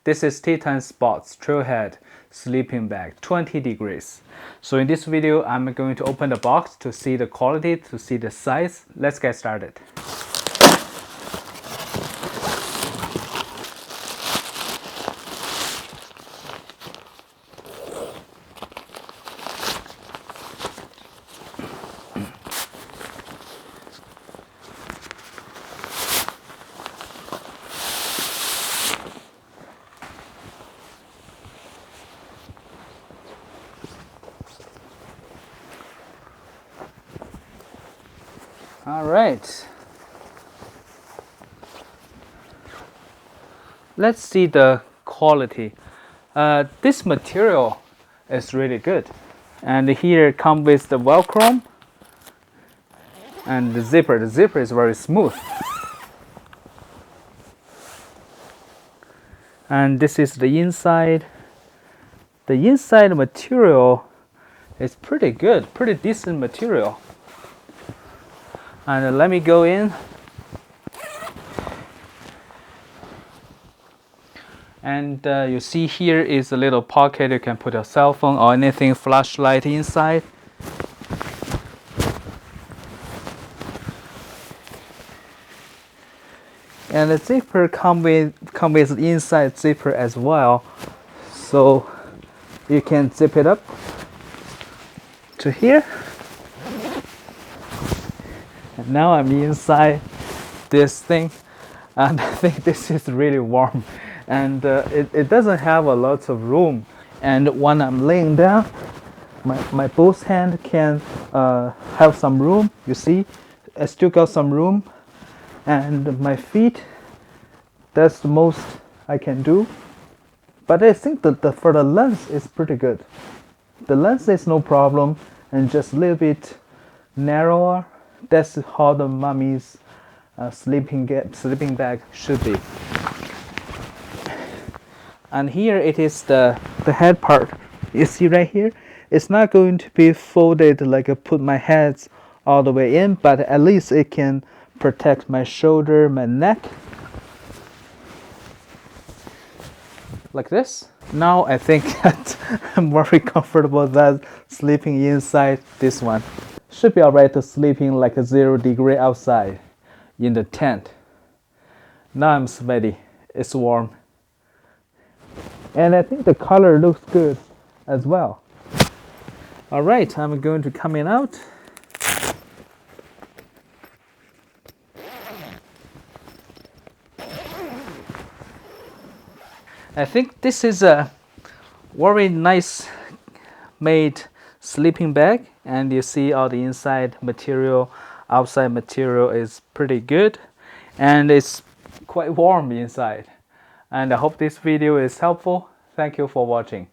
This is TETON Sports TrailHead sleeping bag, 20 degrees. So in this video, I'm going to open the box to see the quality, to see the size. Let's get started. All right. Let's see the quality. This material is really good. And here it comes with the Velcro and the zipper. The zipper is very smooth. And this is the inside. The inside material is pretty good, pretty decent material. And let me go in. And you see here is a little pocket. You can put your cell phone or anything, flashlight inside. And the zipper comes with inside zipper as well, so you can zip it up to here. And now I'm inside this thing, and I think this is really warm, and it doesn't have a lot of room. And when I'm laying down, my both hand can have some room. You see, I still got some room. And my feet, that's the most I can do. But I think that for the length is pretty good. The length is no problem, and just a little bit narrower. That's how the mommy's sleeping bag should be. And here it is the head part. You see right here, it's not going to be folded like I put my heads all the way in, but at least it can protect my shoulder, my neck, like this. Now I think that I'm very comfortable that sleeping inside this one. Should be alright to sleeping like a 0 degree outside in the tent. Now I'm sweaty, it's warm. And I think the color looks good as well. Alright, I'm going to come in out. I think this is a very nice made sleeping bag, and you see all the inside material, outside material is pretty good, and it's quite warm inside. And I hope this video is helpful. Thank you for watching.